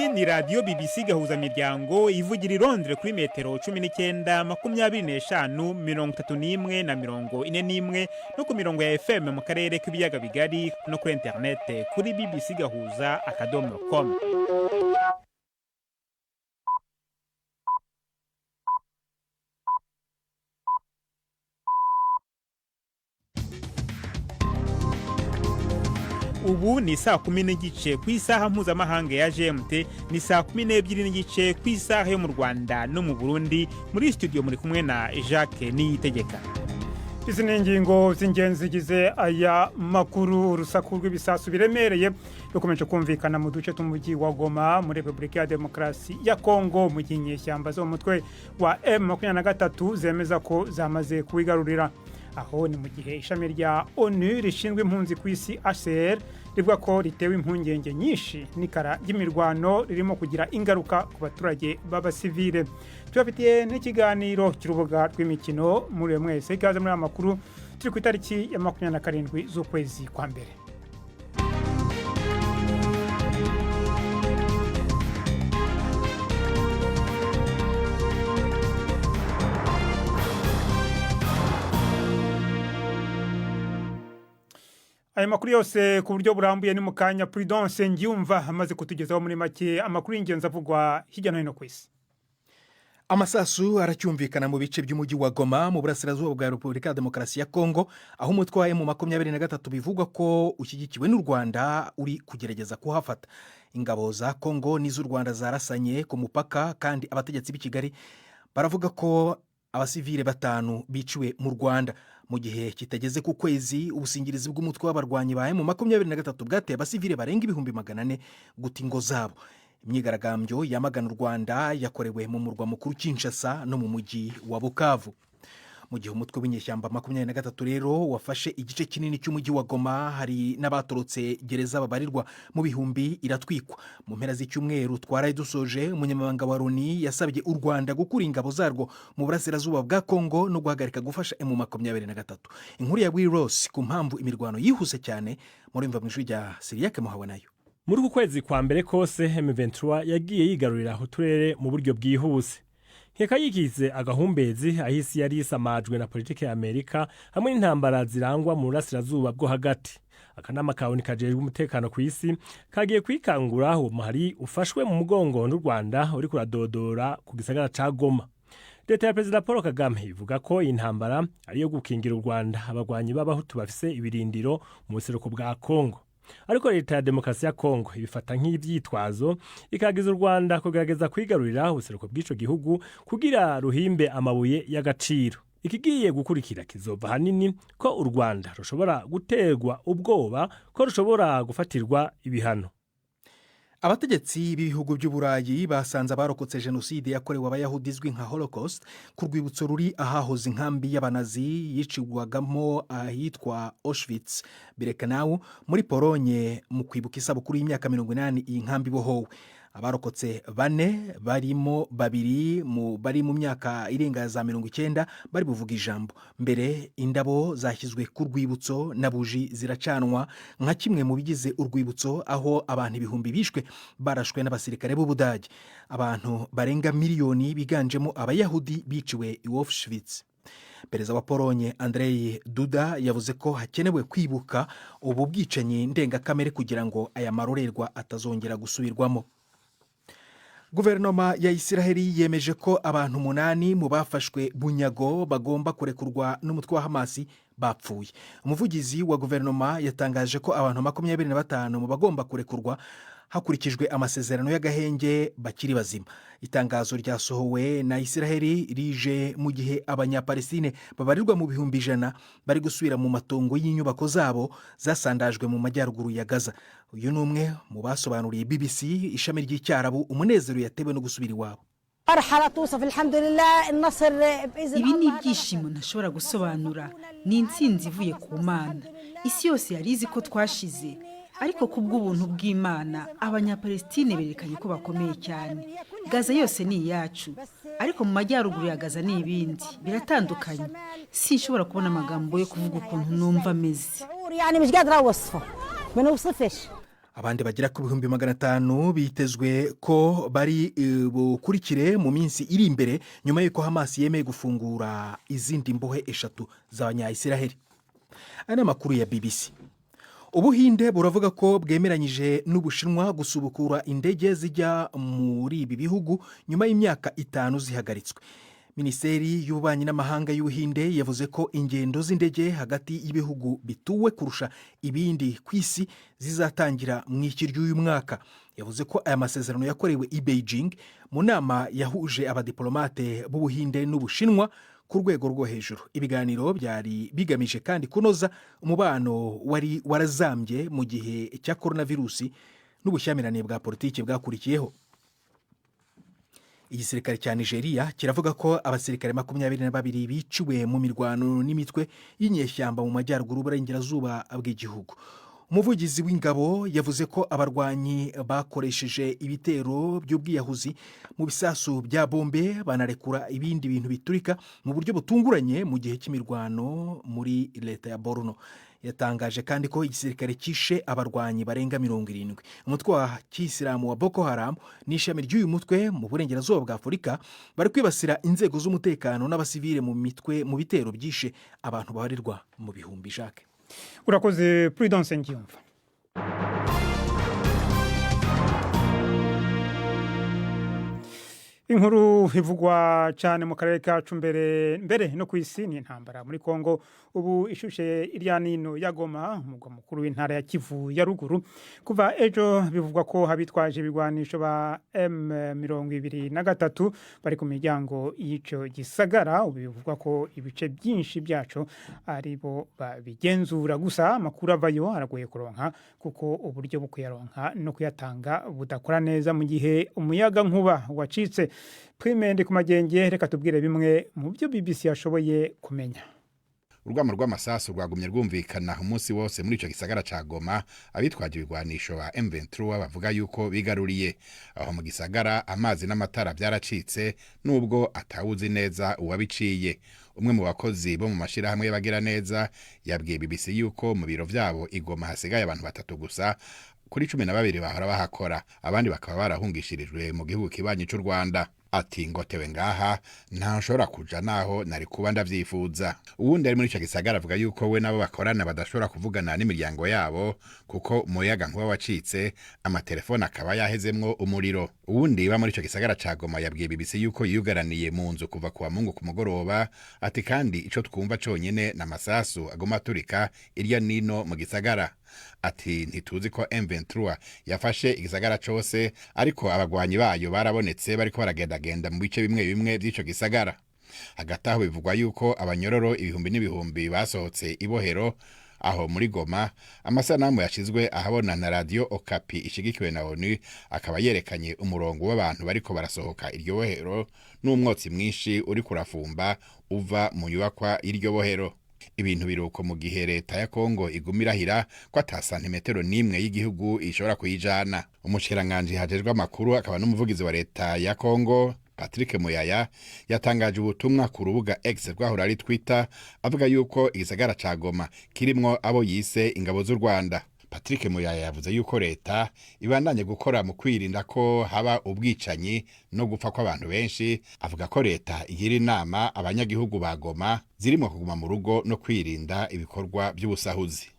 Iyi ni radio BBC gahuza miryango ivugira i Londres kuri metero 19 25 31 na 41 no ku mirongo ya FM mu karere k'ibiyaga bigari no kuri internet kuri bbcgahuza.com. Ubu ni saa 10 n'igice ku isaha mpuzamahanga ya GMT, ni saa 12 n'igice ku isaha yo mu Rwanda no mu Burundi. Muri studio muri kumwe na Jacques Niyitegeka. Izi ni ingingo z'ingenzi zigize aya makuru. Urusaku rw'ibisasu biremereye rukomeje kumvikana mu duce tw'umujyi wa Goma muri Repubulika ya Demokarasi ya Kongo, mu gihe inyeshyamba zo mu mutwe wa M23 zemeza ko zamaze kuwigarurira. Aho ni mu gihe ishami rya ONU rishinzwe impunzi ku isi HCR rivuga ko ritewe impungenge nyinshi n'ikara ry'imirwano ririmo kugira ingaruka ku baturage b'abasivile. Tubafitiye n'ikiganiro cy'urubuga rw'imikino muri mwese. Ikaze muri amakuru turi ku itariki ya 27 z'ukwezi kwa mbere. Aya makuru yose ku buryo burambuye ni mukanya Prudence Ngiyumva amaze kutugezaho muri make amakuru y'ingenzi avugwa hirya no hino ku isi. Amasasu aracyumvikana mu bice by'umujyi wa Goma mu burasirazuba bwa Repubulika ya Demokarasi ya Kongo, aho umutwe wa M23 bivugwa ko ushyigikiwe n'u Rwanda uri kugerageza kuhafata. Ingabo za Kongo n'iz'u Rwanda zarasanye ku mupaka, kandi abategetsi b'i Kigali baravuga ko abasivile 5 biciwe mu Rwanda. Mu gihe kitageze ku kwezi, ubusingirizi bw'umutwe w'abarwanyi ba M23 bwateye abasivile barenga 400 guta ingo zabo. Imyigaragambyo yamagana u Rwanda yakorewe mu murwa mukuru Kinshasa no mu mujyi wa Bukavu. Mu gihe umutwe w'inyeshyamba 23 rero wafashe igice kinini cy'umujyi wa Goma, hari n'abatorotse gereza babarirwa mu bihumbi iratwikwa. Mu mpera z'icyumweru twaraye dusoje, umunyamabanga wa Loni yasabye u Rwanda gukura ingabo zarwo mu burasirazuba bwa Kongo no guhagarika gufasha M23. Inkuru ya Will Ross ku mpamvu imirwano yihuse cyane muri mva mw'ijwi rya Siriake Muhawe nayo. Muri ku kwezi kwa mbere kose M23 yagiye yigarurira uturere mu buryo bwihuse. Nkeka yikize agahumbezi ahisi yari isamajwe na politike ya Amerika hamwe n'intambara zirangwa mu burasirazuba bwo hagati. Akanama kaoni kajejwe umutekano ku isi kagiye kwikangura uwo muhari ufashwe mu mugongo n'u Rwanda uri kuradodora ku gisagara ca Goma. Leta ya Perezida Paul Kagame ivuga ko intambara ari yo gukingira u Rwanda abagwanyi b'abahutu bafise ibirindiro mu buseruko bwa Kongo. Ariko leta ya Demokarasi ya Kongo ibifata nk'ivyitwazo, ikagiza u Rwanda kugerageza kwigarurira ubuseruko bw'ico gihugu kugira ruhimbe amabuye y'agaciro. Ikigiye gukurikira kizova hanini ko u Rwanda rushobora guterwa ubwoba ko rushobora gufatirwa ibihano. Abategetsi b'ibihugu by'Uburayi basanze abarokotse jenoside yakorewe abayahudi izwi nka Holocaust ku rwibutso ruri ahahoze inkambi y'abanazi yicirwagamo ahitwa Auschwitz Birkenau muri Polonye mu kwibuka isabukuru y'imyaka 80 iyi nkambi bohowe. Abarokotse 4 barimo 2 bari mu myaka irenga za 90 bari buvuga ijambo. Mbere indabo zashyizwe ku rwibutso na buji ziracanwa nka kimwe mu bigize urwibutso, aho abantu ibihumbi bishwe barashwe n'abasirikare b'Ubudage. Abantu barenga miliyoni biganjemo abayahudi biciwe i Auschwitz. Perezida wa Polonye Andrzej Duda yavuze ko hakenewe kwibuka ubu bwicanyi ndengakamere kugira ngo aya marorerwa atazongera gusubirwamo. Guverinoma ya Isiraheli yemeje ko abantu 8 mu bafashwe bunyago bagomba kurekurwa n'umutwe wa Hamas bapfuye. Umuvugizi wa guverinoma yatangaje ko abantu 25 mu bagomba kurekurwa hakurikijwe amasezerano y'agahenge bakiri bazima. Itangazo ryasohowe na Isiraheli rije mu gihe abanyapalestine babarirwa mu bihumbi 100 bari gusubira mu matongo y'inyubako zabo zasandajwe mu majyaruguru ya Gaza. Uyu ni umwe mu basobanuriye BBC ishami ry'icyarabu umunezero yatewe no gusubira iwabo. Ibi ni ibyishimo ntashobora gusobanura, ni intsinzi ivuye ku Mana. Isi yose yari izi ko twashize, ariko kubw'ubuntu bw'Imana abanyapalestine berekanye ko bakomeye cyane. Gaza yose ni iyacu, ariko mu majyaruguru ya Gaza ni ibindi biratandukanye. Sinshobora kubona amagambo yo kuvuga ukuntu numva meze. abandi bagera ku 500,000 bitezwe ko bari bukurikire mu minsi iri imbere nyuma y'uko Hamas yemeye gufungura izindi mbohe 3 z'abanyayisiraheli. Aya makuru ya BBC. Ubuhinde buravuga ko bwemeranyije n'Ubushinwa gusubukura indege zijya muri ibi bihugu nyuma y'imyaka 5 zihagaritswe. Minisiteri y'ububanyi n'amahanga y'Ubuhinde yavuze ko ingendo z'indege hagati y'ibihugu bituwe kurusha ibindi ku isi zizatangira mu iki ry'uyu mwaka. Yavuze ko aya masezerano yakorewe i Beijing mu nama yahuje abadiplomate b'Ubuhinde n'Ubushinwa ku rwego rwo hejuru. Ibiganiro byari bigamije kandi kunoza umubano wari warazambye mu gihe cya coronavirus n'ubushyamirane bwa politiki bwakurikiyeho. Igisirikare cya Nigeria kiravuga ko abasirikare 22 biciwe mu mirwano n'imitwe y'inyeshyamba mu majyaruguru y'uburengerazuba bw'igihugu. Umuvugizi w'ingabo yavuze ko abarwanyi bakoresheje ibitero by'ubwiyahuzi mu bisasu bya bombe banarekura ibindi bintu biturika mu buryo butunguranye mu gihe cy'imirwano muri leta ya Borno. Yatangaje kandi ko igisirikare kishe abarwanyi barenga 70. Umutwe wa Kisilamu wa Boko Haram n'ishami ry'uyu mutwe mu burengerazuba bwa Afurika bari kwibasira inzego z'umutekano n'abasivile mu bitero byishe abantu babarirwa mu bihumbi. Jacques, urakoze Prudence Ngiyumva. Inkuru ivugwa cyane mu karere kacu mbere no ku isi ni intambara muri Kongo ubu ishushe irya nino ya Goma, umugwa mukuru w'intara ya Kivu ya ruguru. Kuva ejo bivugwa ko habitwaje ibigwanisho ba M23 bari ku miryango y'ico gisagara. Ubu bivugwa ko ibice byinshi byaco aribo babigenzura, gusa amakuru avayo aragoye kuronka kuko uburyo bwo kuyaronka no kuyatanga budakora neza mu gihe umuyaga nkuba wacitse. Prime ku magenge, reka tubwire bimwe mu byo BBC yashoboye kumenya. Urwamo rw'amasasu rwagumye rwumvikana umunsi wose muri ico gisagara ca Goma. Abitwaje ibigwanisho ba M23 bavuga yuko bigaruriye aho mu gisagara. Amazi n'amatara byaracitse nubwo atawuzi neza uwabiciye. Umwe mu bakozi bo mu mashirahamwe y'abagira neza yabwiye BBC yuko mu biro vyabo i Goma hasigaye abantu 3 gusa kuri 12 bahora bahakora, abandi bakaba barahungishirijwe mu gihugu kibanyi cy'u Rwanda. Ati ngotewe ngaha nta nshobora kuja naho nari kuba ndavyifuza. Uwundi ari muri ico gisagara avuga yuko we nabo bakorana badashobora kuvugana n'imiryango yabo kuko umuyaga nkuba wacitse, amatelefone akaba yahezemwo umuriro. Uwundi ba muri ico gisagara ca Goma yabwiye BBC yuko yugaraniye mu nzu kuva kuwa Mungu ku mugoroba. Ati kandi ico twumva conyene n'amasasu agoma turika irya nino mu gisagara. Ati ntituzi ko M23 yafashe igisagara cose, ariko abagwanyi bayo barabonetse bariko baragendagenda mu bice bimwe bimwe by'ico gisagara. Hagati aho bivugwa yuko abanyororo ibihumbi n'ibihumbi basohotse ibohero aho muri Goma. Amasanamu yashizwe ahabona na Radio Okapi ishigikiwe na ONU akaba yerekanye umurongo w'abantu bariko barasohoka iryo bohero n'umwotsi mwinshi uri kurafumba uva mu nyubakwa y'iryo bohero. Ibintu biruko mu gihe leta ya Kongo igumira ko ata santimetero nimwe y'igihugu ishobora kuyijana. Umushikiranganje hajejwe amakuru akaba n'umuvugizi wa leta ya Kongo Patrick Muyaya yatangaje ubutumwa ku rubuga X rwahora ari Twitter avuga yuko igisagara ca Goma kirimwo abo yise ingabo z'u Rwanda. Patrick Muyaya yavuze yuko leta ibandanye gukora mu kwirinda ko haba ubwicanyi no gupfa kw'abantu benshi. Avuga ko leta igira inama abanyagihugu ba Goma zirimo kuguma mu rugo no kwirinda ibikorwa by'ubusahuzi.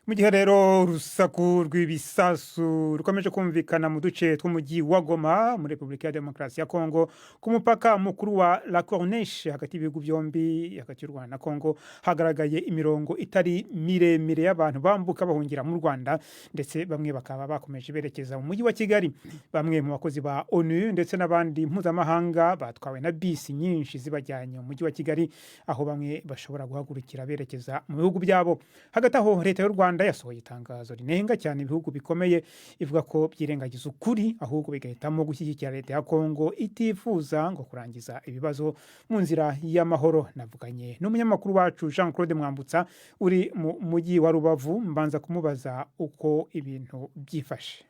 Mu gihe rero urusaku rw'ibisasu rukomeje kumvikana mu duce tw'umujyi wa Goma muri Repubulika ya Demokarasi ya Kongo ku mupaka mukuru wa La Corniche hagati y'ibihugu byombi, hagati y'u Rwanda na Kongo, hagaragaye imirongo itari miremire y'abantu bambuka bahungira mu Rwanda, ndetse bamwe bakaba bakomeje berekeza mu mujyi wa Kigali. Bamwe mu bakozi ba ONU ndetse n'abandi mpuzamahanga batwawe na bisi nyinshi zibajyanye mu mujyi wa Kigali, aho bamwe bashobora guhagurukira berekeza mu bihugu byabo. Hagati aho leta y'u Rwanda yasohoye itangazo rinenga cyane ibihugu bikomeye, ivuga ko byirengagiza ukuri ahubwo bigahitamo gushyigikira leta ya Kongo itifuza ngo kurangiza ibibazo mu nzira y'amahoro. Navuganye n'umunyamakuru wacu Jean Claude Mwambutsa uri mu mujyi wa Rubavu, mbanza kumubaza uko ibintu byifashe.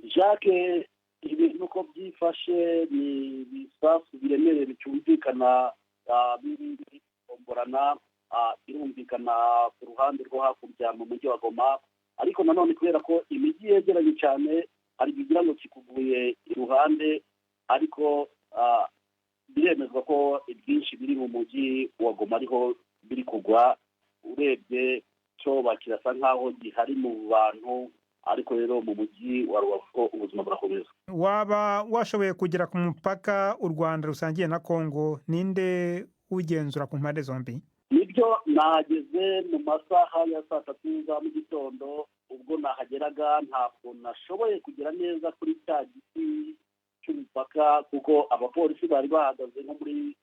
Jacques, ibintu uko byifashe ni bisasu biremereye bicyumvikana biromborana birumvikana ku ruhande rwo hakurya mu mujyi wa Goma, ariko nanone kubera ko imijyi yegeranye cyane hari bigira ngo kikuguye iruhande, ariko biremezwa ko ibyinshi biri mu mujyi wa Goma ariho biri kugwa. Urebye cyo bakirasa nk'aho gihari mu bantu, ariko rero mu mujyi wa Rubavu ubuzima burakomeza. Waba washoboye kugera ku mupaka u Rwanda rusangiye na Kongo, ninde ugenzura ku mpande zombi? Nibyo, nahageze mu masaha ya 3:00 za mu gitondo. Ubwo nahageraga ntabwo nashoboye kugera neza kuri cya giti cy'umupaka, kuko abapolisi bari bahagaze nko muri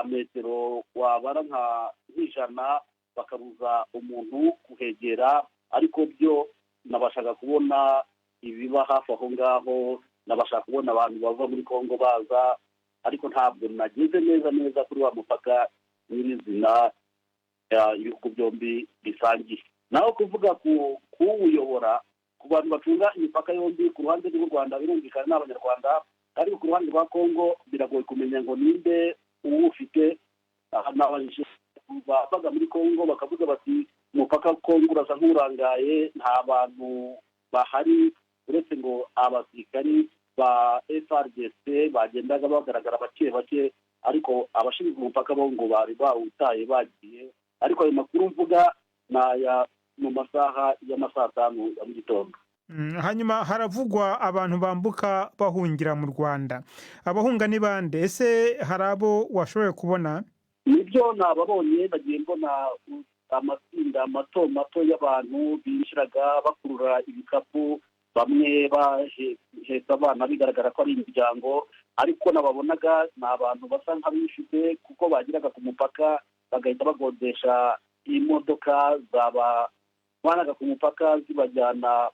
metero wabara nk'ijana bakabuza umuntu kuhegera, ariko byo nabashaga kubona ibiba hafi aho ngaho, nabashaga kubona abantu bava muri Kongo baza, ariko ntabwo nageze neza kuri wa mupaka nyirizina ibihugu byombi bisangiye. Naho kuvuga kuwuyobora ku bantu bacunga imipaka yombi, ku ruhande rw'u Rwanda birumvikana n'Abanyarwanda, ariko ku ruhande rwa Kongo biragoye kumenya ngo ninde uwufite. Babaga muri Kongo bakavuga bati umupaka Kongo urasa nk'urangaye, nta bantu bahari uretse ngo abasirikari ba FARDC bagendaga bagaragara bake, ariko abashinzwe umupaka bo ngo bari bawutaye bagiye. Ariko ayo makuru mvuga naya mu masaha y'amasaha 5 ya mu gitondo. Hanyuma haravugwa abantu bambuka bahungira mu Rwanda. Abahunga ni bande? Ese hari abo washoboye kubona? Nibyo nababonye, nagiye mbona amatsinda mato y'abantu binjiraga bakurura ibikapu, bamwe bahetse abana bigaragara ko ari imiryango, ariko nababonaga ni abantu basa nk'abifite, kuko bagiraga ku mupaka bagahita bagodesha imodoka zabavanaga ku mupaka zibajyana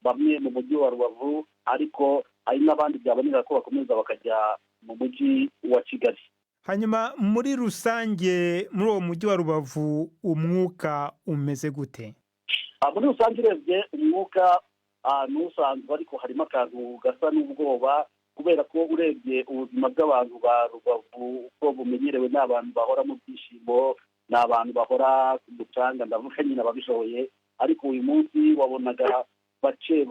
bamwe mu mujyi wa Rubavu, ariko hari n'abandi byaboneka ko bakomeza bakajya mu mujyi wa Kigali. Hanyuma muri rusange muri uwo mujyi wa Rubavu umwuka umeze gute? Muri rusange urebye umwuka n'usanzwe, ariko harimo akantu gasa n'ubwoba, kubera ko urebye ubuzima bw'abantu ba Rubavu uko bumenyerewe n'abantu bahora mu byishimo, n'abantu bahora ku mucanga, ndavuga nyine ababishoboye, ariko uyu munsi wabonaga bake,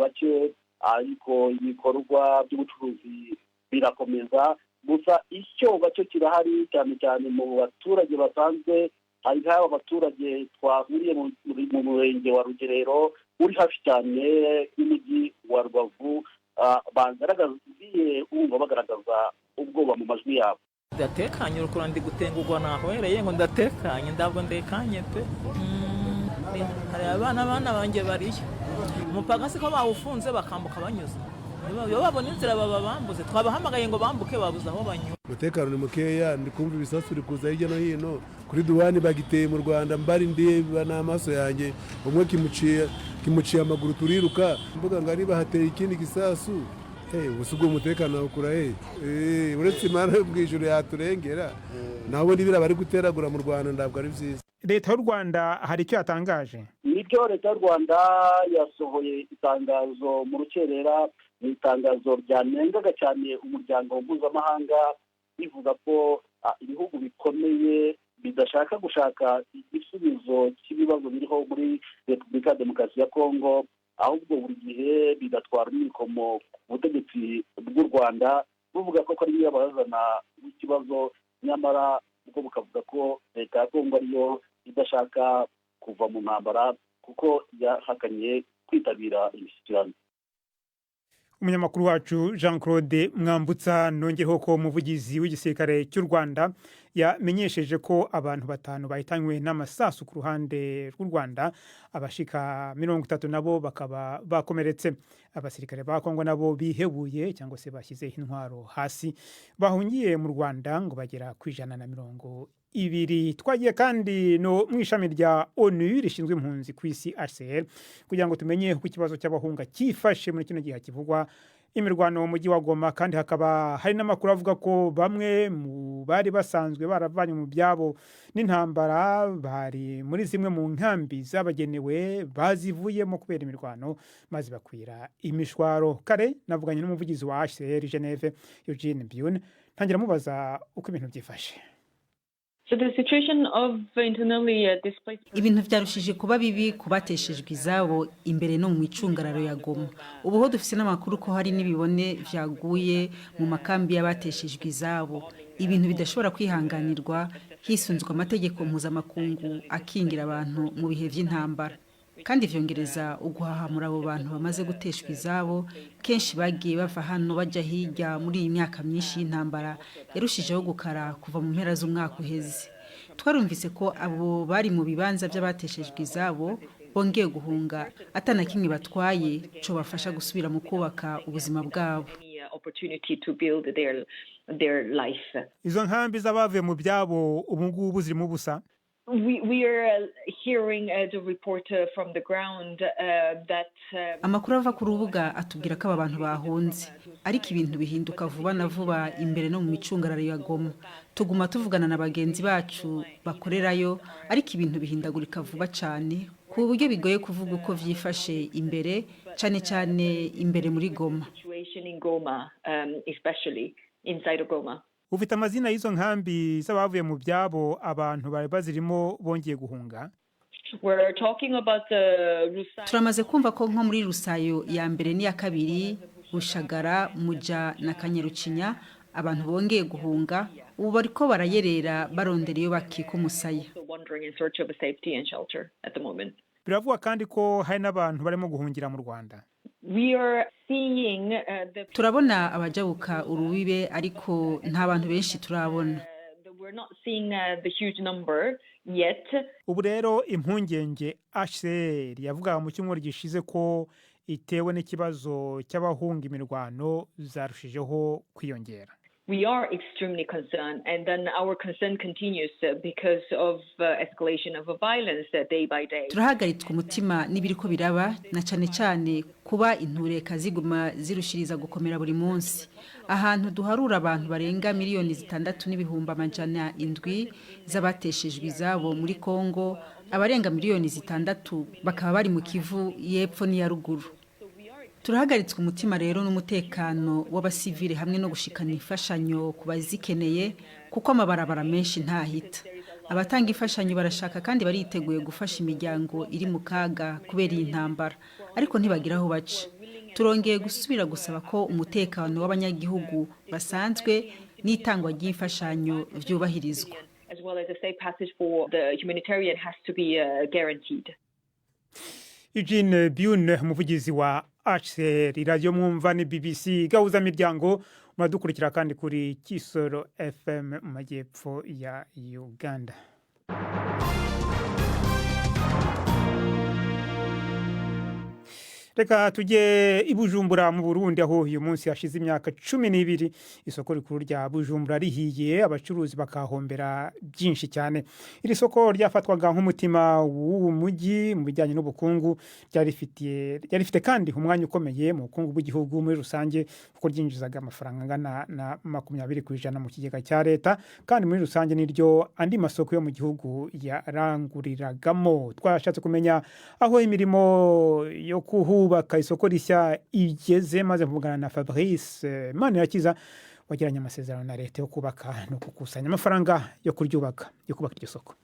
ariko ibikorwa by'ubucuruzi birakomeza. Gusa icyoba cyo kirahari cyane mu baturage basanzwe. Hari nk'aba baturage twahuriye mu murenge wa Rugerero uri hafi cyane y'umujyi wa Rubavu, bagaragaza ubwoba mu majwi yabo. Ndatekanye urukura ndi gutengurwa nahwereye ngo ndatekanye, ndabwo ndekanye pe. Hari abana banjye bariyo umupaka siko bawufunze bakambuka banyuze, iyo babona inzira baba bambuze, twabahamagaye ngo bambuke babuze aho banyura. Umutekano ni mukeya, ndi kumva ibisasu biri kuza hirya no hino kuri duwani bagiteye mu Rwanda, mbari ndeba n'amaso yanjye, umwe kimuciye amaguru turiruka, mvuga ngo ari bahateye ikindi gisasu. Ubwo umutekano wakura uretse Imana bw'ijuru yaturengera, naho nibira bari guteragura mu Rwanda ntabwo ari byiza. Leta y'u Rwanda hari icyo yatangaje? Nibyo, Leta y'u Rwanda yasohoye itangazo mu rukerera, ni itangazo ryanengaga cyane umuryango mpuzamahanga, bivuga ko ibihugu bikomeye bidashaka gushaka igisubizo cy'ibibazo biriho muri Repubulika ya Demokarasi ya Kongo, ahubwo buri gihe bigatwara imikomo ku butegetsi bw'u Rwanda, buvuga ko ari yo bazana ikibazo, nyamara ubwo bukavuga ko Leta ya Kongo ariyo idashaka kuva mu ntambara kuko yahakanye kwitabira imishyikirano. Umunyamakuru wacu Jean Claude Mwambutsa nongeyeho ko umuvugizi w'igisirikare cy'u Rwanda yamenyesheje ko abantu 5 bahitanywe n'amasasu ku ruhande rw'u Rwanda, abashika 30 nabo bakaba bakomeretse. Abasirikare ba Kongo nabo bihebuye cyangwa se bashyize intwaro hasi, bahungiye mu Rwanda ngo bagera ku 120. Twagiye kandi no mu ishami rya ONU rishinzwe impunzi ku isi HCR kugira ngo tumenye uko ikibazo cy'abahunga cyifashe muri kino gihe kivugwa imirwano mu mujyi wa Goma, kandi hakaba hari n'amakuru avuga ko bamwe mu bari basanzwe baravanye mu byabo n'intambara bari muri zimwe mu nkambi zabagenewe bazivuyemo kubera imirwano maze bakwira imishwaro. Kare navuganye n'umuvugizi wa HCR Geneve Eugene Bion, ntangira mubaza uko ibintu byifashe. ibintu byarushije kuba bibi kubateshejwe izabo imbere no mu micungararo ya Goma. Ubu ho dufise n'amakuru ko hari n'ibibone vyaguye mu makambi y'abateshejwe izabo, ibintu bidashobora kwihanganirwa hisunzwe amategeko mpuzamakungu akingira abantu mu bihe vy'intambara. Kandi vyongereza uguhahamura abo bantu bamaze guteshwa izabo, kenshi bagiye bava hano baja hirya muri iyi myaka myinshi y'intambara yarushijeho gukara kuva mu mpera z'umwaka uheze. Twarumvise ko abo bari mu bibanza by'abateshejwe izabo bongeye guhunga atana kimwe batwaye co bafasha gusubira mu kubaka ubuzima bwabo. Izo nkambi z'abavuye mu byabo ubu ngubu ziri mu busa. We are hearing the report from the ground that amakuru ava ku rubuga atubwira ko aba bantu bahunze, ariko ibintu bihinduka vuba na vuba imbere no mu micungararo ya Goma. Tuguma tuvugana na bagenzi bacu bakorerayo, ariko ibintu bihindagurika vuba cyane ku buryo bigoye kuvuga uko vyifashe imbere, cyane cyane imbere muri Goma. Especially inside of Goma. Ufite amazina y'izo nkambi z'abavuye mu byabo abantu bari bazirimo bongeye guhunga? Turamaze kumva ko nko muri Rusayo ya mbere n'iya kabiri, Bushagara, Muja na Kanyarucinya abantu bongeye guhunga, ubu bariko barayerera barondera iyo bakika umusaya. Biravuga kandi ko hari n'abantu barimo guhungira mu Rwanda. Turabona abajabuka urubibe ariko nta bantu benshi turabona. Ubu rero impungenge HCR yavuga mu cyumweru gishize ko itewe n'ikibazo cy'abahunga imirwano zarushijeho kwiyongera. We are extremely concerned, and then our concern continues because of escalation of violence day by day. Turahagaritswe umutima n'ibiriko biraba, na cyane cyane kuba intureka ziguma zirushiriza gukomera buri munsi. Ahantu duharura abantu barenga miliyoni 6,700,000 z'abateshejwe izabo muri Kongo, abarenga miliyoni 6 bakaba bari mu Kivu y'epfo n'iya ruguru. Turahagaritswe umutima rero n'umutekano w'abasivile hamwe no gushikana imfashanyo ku bazikeneye, kuko amabarabara menshi ntahita. Abatanga imfashanyo barashaka kandi bariteguye gufasha imiryango iri mu kaga kubera iyi ntambara, ariko ntibagira aho baca. Turongeye gusubira gusaba ko umutekano w'abanyagihugu basanzwe n'itangwa ry'imfashanyo vyubahirizwa. As well as a safe passage for the humanitarian has to be guaranteed. Eugene Bune, umuvugizi wa HCR, radio mwumva ni BBC Gahuza Miryango, muradukurikira kandi kuri Kisoro FM mu majyepfo ya Uganda. Reka tujye i Bujumbura mu Burundi, aho uyu munsi hashize imyaka 12 isoko rikuru rya Bujumbura rihiye, abacuruzi bakahombera byinshi cyane. Iri soko ryafatwaga nk'umutima w'umujyi mu bijyanye n'ubukungu, ryarifite kandi umwanya ukomeye mu bukungu bw'igihugu muri rusange, kuko ryinjizaga amafaranga angana na 20% mu kigega cya leta, kandi muri rusange niryo andi masoko yo mu gihugu yaranguriragamo. Twashatse kumenya aho imirimo yo kubaka isoko rishya igeze, maze kuvugana na Fabrice Manirakiza wagiranye amasezerano na leta yo kubaka no gukusanya amafaranga yo kuryubaka, yo kubaka iryo soko.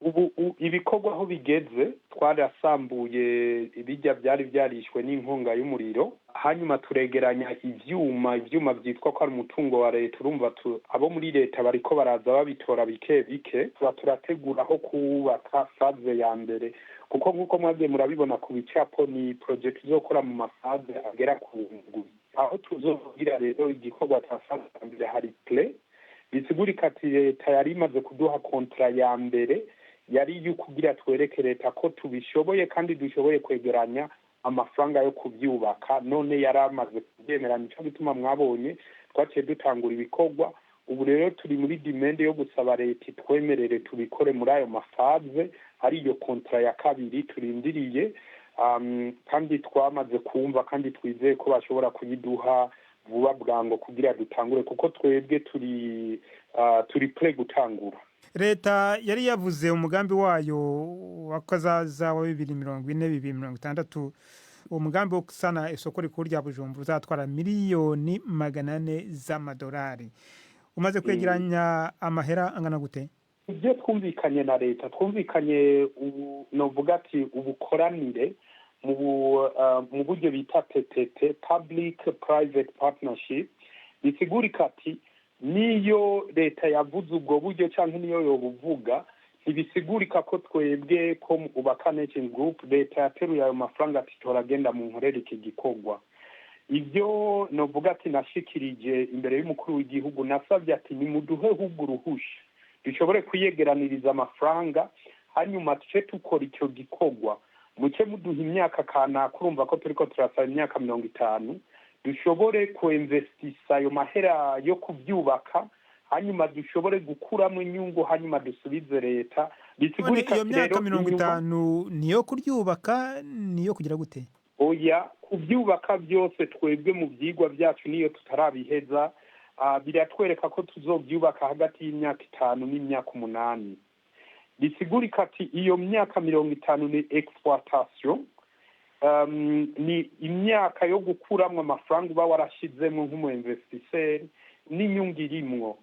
Ubu ibikorwa aho bigeze, twarasambuye ibijya byari byarishwe n'inkonga y'umuriro, hanyuma turegeranya ivyuma byitwa ko ari umutungo wa leta. Urumva abo muri leta bariko baraza babitora bike bike, turategura aho kubaka faze ya mbere, kuko nkuko mwagiye murabibona ku bicapo ni project izokora mu mafaze agera ku ndwi. Aho tuzogira rero igikorwa cya faze ya mbere hari play, bisigurika ati leta yari imaze kuduha kontra ya mbere, yari yukugira twereke leta ko tubishoboye kandi dushoboye kwegeranya amafaranga yo kubyubaka. None yaramaze kubyemera, nico gituma mwabonye twaciye dutangura ibikorwa. Ubu rero turi muri demande yo gusaba leta twemerere tubikore muri ayo mafaze, ari iyo kontra ya kabiri turindiriye, kandi twamaze kumva kandi twizeye ko bashobora kuyiduha vuba bwango kugira dutangure, kuko twebwe turi play gutangura. Leta yari yavuze umugambi wayo wakazaza wa 2040-2060, umugambi wo kusana isoko rikuru rya Bujumbura uzatwara $400 million. Umaze kwegeranya amahera angana gute? ibyo twumvikanye na leta twumvikanye novuga ati ubukoranire mu buryo bita PPP, public private partnership, bisigurika ati niyo leta yavuze ubwo buryo cyangwa niyo yobuvuga ntibisigurika ko twebwe ko ubaka netting group leta yateruye ayo mafaranga ati toragenda mu nkorera iki gikorwa. Ibyo novuga ati nashikirije imbere y'umukuru w'igihugu, nasabye ati nimuduhe ahubwo uruhusha dushobore kuyegeraniriza amafaranga hanyuma tuce tukora icyo gikorwa, muke muduha imyaka kanaka, urumva ko turiko turasaba imyaka 50 dushobore kuinvestisa ayo mahera yo kubyubaka hanyuma dushobore gukuramo inyungu hanyuma dusubize leta. Bisigurika iyo myaka 50 niyo kuryubaka niyo kugira gute? Oya, kubyubaka byose twebwe mu byigwa byacu niyo tutarabiheza, biratwereka ko tuzobyubaka hagati y'imyaka 5 n'imyaka 8. Bisigurika ati iyo myaka 50 ni exploitation, ni imyaka yo gukuramwa amafaranga uba warashizemo nk'umu investisseur n'inyungu irimwo.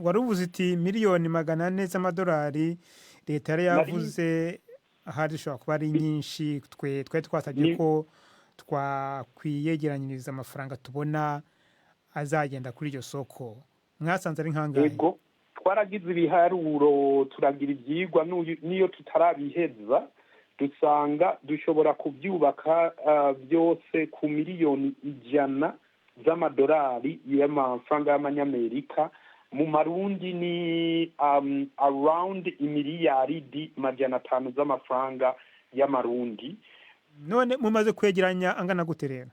Waruvuze iti miliyoni 400 z'amadolari leta yari yavuze ahari ishobora kuba ari nyinshi, twe twasabye ko twakwiyegeranyiriza amafaranga tubona azagenda kuri iryo soko. Mwasanze ari nkangahe? Yego, twaragize ibiharuro turagira ibyigwa niyo tutarabiheza dusanga dushobora kubyubaka byose ku miliyoni 100 z'amadolari y'amafaranga y'amanyamerika. Mu marundi ni around imiliyaridi 500 z'amafaranga y'amarundi. None mumaze kwegeranya angana gute rero?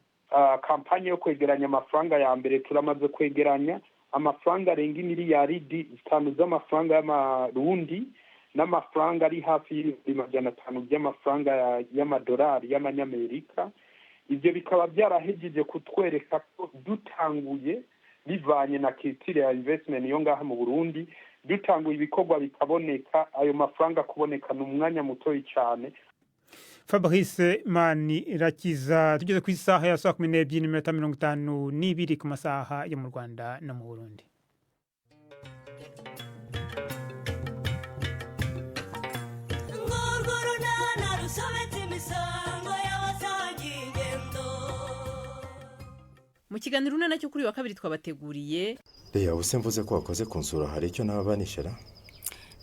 Kampanye yo kwegeranya amafaranga ya mbere turamaze kwegeranya amafaranga arenga imiliyaridi 5 z'amafaranga y'amarundi n'amafaranga ari hafi y'500 by'amafaranga y'amadolari y'amanyamerika. Ibyo bikaba byarahejeje kutwereka ko dutanguye bivanye na kitire ya investment yo ngaha mu Burundi, dutanguye ibikorwa bikaboneka, ayo mafaranga kuboneka n'umwanya mutoyi cyane. Fabrice Manirakiza, tugeze ku isaha ya 12:52 ku masaha yo mu Rwanda no mu Burundi. Mu kiganiro nacyo kuri wa kabiri twabateguriye. Reya ubuse mvuze ko wakoze kunsura hari icyo nababanishira?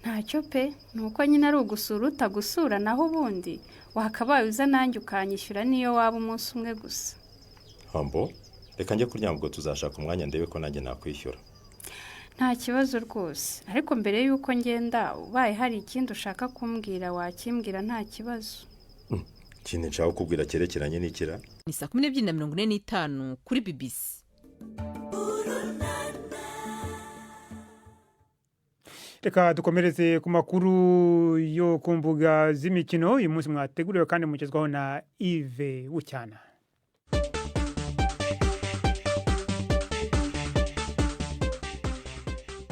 Ntacyo pe, nuko nyine ari ugusura utagusura naho ubundi wakabaye uza nanjye ukanyishyura niyo waba umunsi umwe gusa. Hambo, reka njye kuryama ubwo tuzashaka umwanya ndebe ko nanjye nakwishyura. Nta kibazo rwose, ariko mbere y'uko ngenda ubaye hari ikindi ushaka kumbwira wakimbwira nta kibazo. Ikindi nshaka kubwira cyerekeranye n'ikira? Ni 12:45 kuri BBC. Reka dukomereze ku makuru yo kumbuga z'imikino uyu munsi mwateguriwe kandi mugezwaho na Yves Bucyana.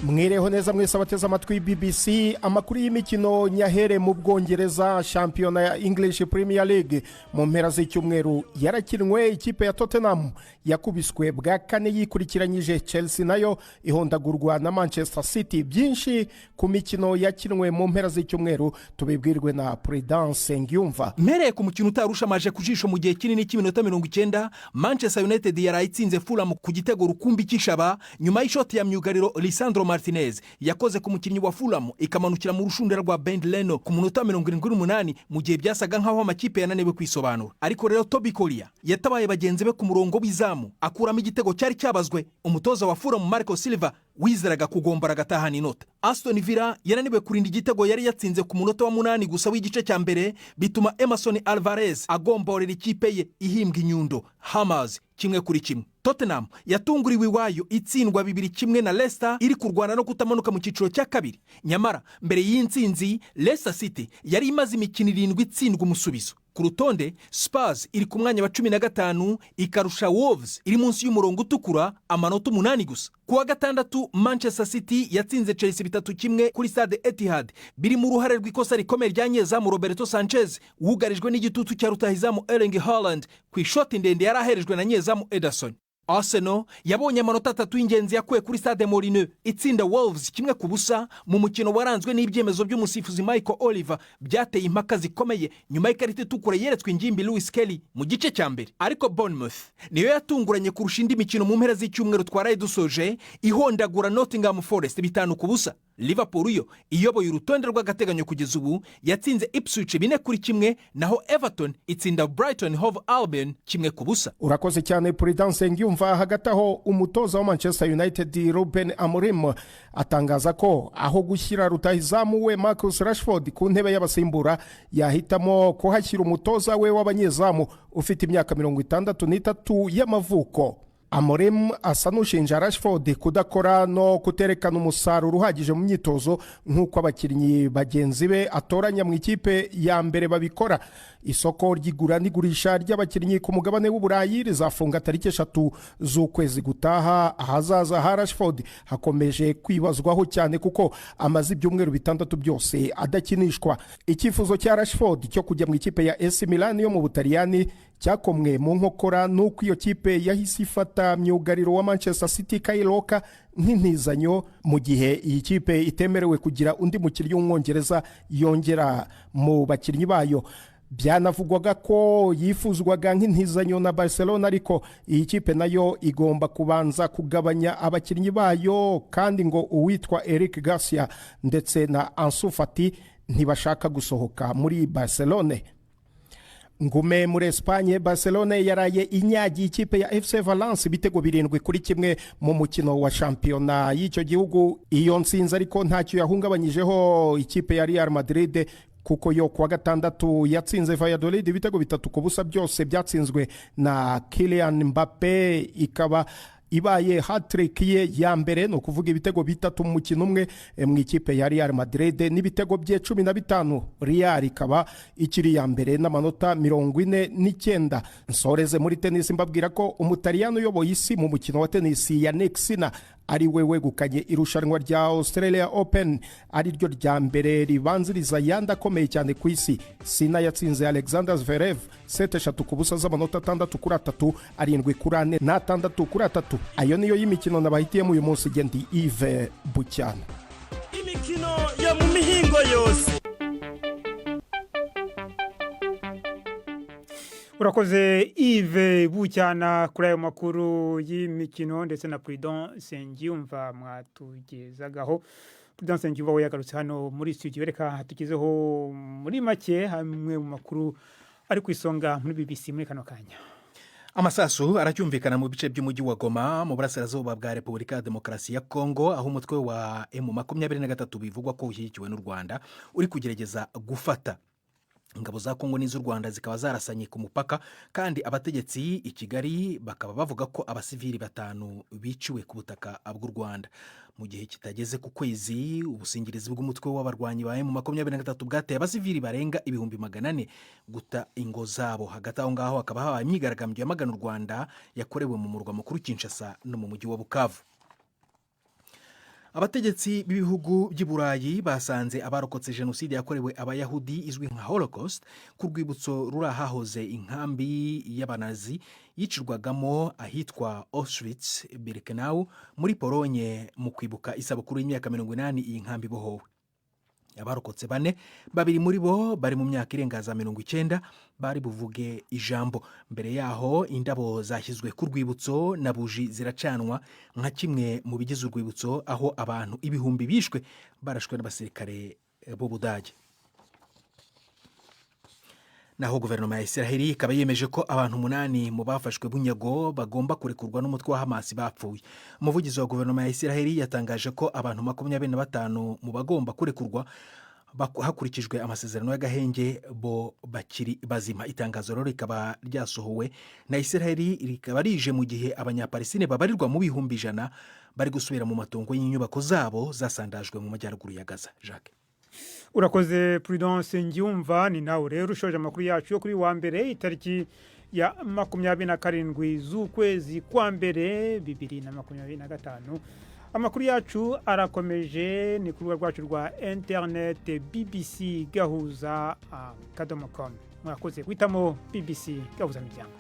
Mwireho neza mwese abateze amatwi BBC. Amakuru y'imikino nyahere mu Bwongereza, shampiyona ya English Premier League mu mpera z'icyumweru yarakinwe. Ikipe ya Tottenham yakubiswe bwa kane yikurikiranyije, Chelsea nayo ihondagurwa na Manchester City. Byinshi ku mikino yakinwe mu mpera z'icyumweru tubibwirwe na Prudence Ngyumva. Mpereye ku mukino utarushamaje kujisho mu gihe kinini cy'iminota 90, Manchester United yarayitsinze Fulham ku gitego rukumbi cy'ishaba nyuma y'ishoti ya myugariro Lisandro Martinez yakoze ku mukinnyi wa Fulham ikamanukira mu rushundura rwa Ben Leno ku munota 78 mu gihe byasaga nkaho amakipe yananiwe kwisobanura. Ariko rero Toby Collier yatabaye bagenzi be ku murongo w'izamu akuramo igitego cyari cyabazwe. Umutoza wa Fulham Marco Silva wizeraga kugombara gatahana inota. Aston Villa yananiwe kurinda igitego yari yatsinze ku munota wa 8 gusa w'igice cya mbere, bituma Emerson Alvarez agomborera ikipe ye ihimbwa inyundo Hammers 1-1. Tottenham yatunguriwe iwayo itsindwa 2-1 na Leicester iri kurwana no kutamanuka mu cyiciro cya kabiri. Nyamara mbere y'intsinzi Leicester City yari imaze imikino 7 itsindwa umusubizo. Ku rutonde Spurs iri ku mwanya wa 15 ikarusha Wolves iri munsi y'umurongo utukura amanota 8 gusa. Ku wa gatandatu Manchester City yatsinze Chelsea 3-1 kuri Stade Etihad, biri mu ruhare rw'ikosa rikomeye rya nyezamu Roberto Sanchez wugarijwe n'igitutu cya rutahizamu Erling Haaland ku ishoti ndende yaraherejwe na nyezamu Ederson. Arsenal yabonye amanota 3 y'ingenzi yakuye kuri Stade Molineux itsinda Wolves 1-0 mu mukino waranzwe n'ibyemezo by'umusifuzi Michael Oliver byateye impaka zikomeye nyuma y'ikarita itukura yeretswe ingimbi Lewis Kelly mu gice cya mbere. Ariko Bournemouth niyo yatunguranye kurusha indi mikino mu mpera z'icyumweru twaraye dusoje ihondagura Nottingham Forest 5-0. Liverpool yo iyoboye urutonde rw'agateganyo kugeza ubu yatsinze Ipswich 4-1 naho Everton itsinda Brighton Hove Albion 1-0. Urakoze cyane Prudence Ngyumva. Hagati aho umutoza wa Manchester United Ruben Amorim atangaza ko aho gushyira rutahizamu we Marcus Rashford ku ntebe y'abasimbura yahitamo kuhashyira umutoza we w'abanyezamu ufite imyaka 63 y'amavuko. Amorim asa n'ushinja Rashford kudakora no kuterekana umusaruro uhagije mu myitozo nk'uko abakinnyi bagenzi be atoranya mu ikipe ya mbere babikora. Isoko ry'igura n'igurisha ry'abakinnyi ku mugabane w'Uburayi rizafunga tariki 3 z'ukwezi gutaha. Ahazaza ha Rashford hakomeje kwibazwaho cyane kuko amaze ibyumweru 6 byose adakinishwa. Icyifuzo cya Rashford cyo kujya mu ikipe ya AC Milan yo mu Butaliyani cyakomwe mu nkokora nuko iyo kipe yahise ifata myugariro wa Manchester City Kyle Walker nk'intizanyo mu gihe iyi kipe itemerewe kugira undi mukinnyi w'umwongereza yongera mu bakinnyi bayo. Byanavugwaga ko yifuzwaga nk'intizanyo na Barcelona, ariko iyi kipe nayo igomba kubanza kugabanya abakinnyi bayo, kandi ngo uwitwa Eric Garcia ndetse na Ansu Fati ntibashaka gusohoka muri Barcelona. Ngume muri Espagne, Barcelona yaraye inyagiye ikipe ya FC Valence ibitego 7-1 mu mukino wa shampiyona y'icyo gihugu. Iyo nsinzi ariko ntacyo yahungabanyijeho ikipe ya Real Madrid, kuko yo kuwa gatandatu yatsinze Valladolid ibitego 3-0 byose byatsinzwe na Kylian Mbappe, ikaba ibaye hat-trick ye ya mbere, no kuvuga ibitego 3 mu mukino umwe mu ikipe ya Real Madrid n'ibitego bye 15. Real ikaba ikiri ya mbere n'amanota 49. Nsoreze muri tennis mbabwira ko Umutaliyano uyoboye isi mu mukino wa tennis ya Nexina ari we wegukanye irushanwa rya Australia Open, ari ryo rya mbere ribanziriza yanda akomeye cyane ku isi. Sina yatsinze Alexander Zverev 7-3 z'amanota 6-3, 7-4 na 6-3. Ayo niyo y'imikino nabahitiyemo uyu munsi. Gendi Yves Bucyana. Imikino ya mu mihingo yose. Urakoze Yves Bucyana kuri ayo makuru y'imikino ndetse na Prudence Ngyumva mwatugezagaho. Prudence Ngyumva we yagarutse hano muri studio, reka tukizeho muri make hamwe mu makuru ari ku isonga muri BBC muri kano kanya. Amasasu aracyumvikana mu bice by'umujyi wa Goma mu burasirazuba bwa Repubulika ya Demokarasi ya Kongo, aho umutwe wa M23 bivugwa ko ushyigikiwe n'u Rwanda uri kugerageza gufata. Ingabo za Kongo n'iz'u Rwanda zikaba zarasanye ku mupaka, kandi abategetsi i Kigali bakaba bavuga ko abasivili 5 biciwe ku butaka bw'u Rwanda. Mu gihe kitageze ku kwezi, ubusingirizi bw'umutwe w'abarwanyi ba M23 bwateye abasivili barenga 400 guta ingo zabo. Hagati aho ngaho hakaba habaye imyigaragambyo yamagana u Rwanda yakorewe mu murwa mukuru Kinshasa no mu mujyi wa Bukavu. Abategetsi b'ibihugu by'i Burayi basanze abarokotse jenoside yakorewe abayahudi izwi nka Holocaust ku rwibutso ruri ahahoze inkambi y'abanazi yicirwagamo ahitwa Auschwitz Birkenau muri Polonye mu kwibuka isabukuru y'imyaka 80 iyi nkambi bohowe. Abarokotse 4, 2 muri bo bari mu myaka irenga za 90, bari buvuge ijambo. Mbere yaho indabo zashyizwe ku rwibutso na buji ziracanwa nka kimwe mu bigize urwibutso, aho abantu ibihumbi bishwe barashwe n'abasirikare b'Ubudage. Naho guverinoma ya Israel ikaba yemeje ko abantu 8 mu bafashwe bunyago bagomba kurekurwa n'umutwe wa Hamas bapfuye. Umuvugizi wa guverinoma ya Israel yatangaje ko abantu 25 mu bagomba kurekurwa hakurikijwe amasezerano y'agahenge bo bakiri bazima. Itangazo rero rikaba ryasohowe na Israel, rikaba rije mu gihe abanyapalestine babarirwa mu bihumbi 100 bari gusubira mu matongo y'inyubako zabo zasandajwe mu majyaruguru ya Gaza. Jacques. Urakoze Prudence Ngyumva. Ni nawe rero ushoje amakuru yacu yo kuri wa mbere itariki ya 27 z'ukwezi kwa mbere 2025. Amakuru yacu arakomeje ni ku rubuga rwacu rwa internet bbc.gahuza.com. Mwakoze kwitamo BBC Gahuza Miryango.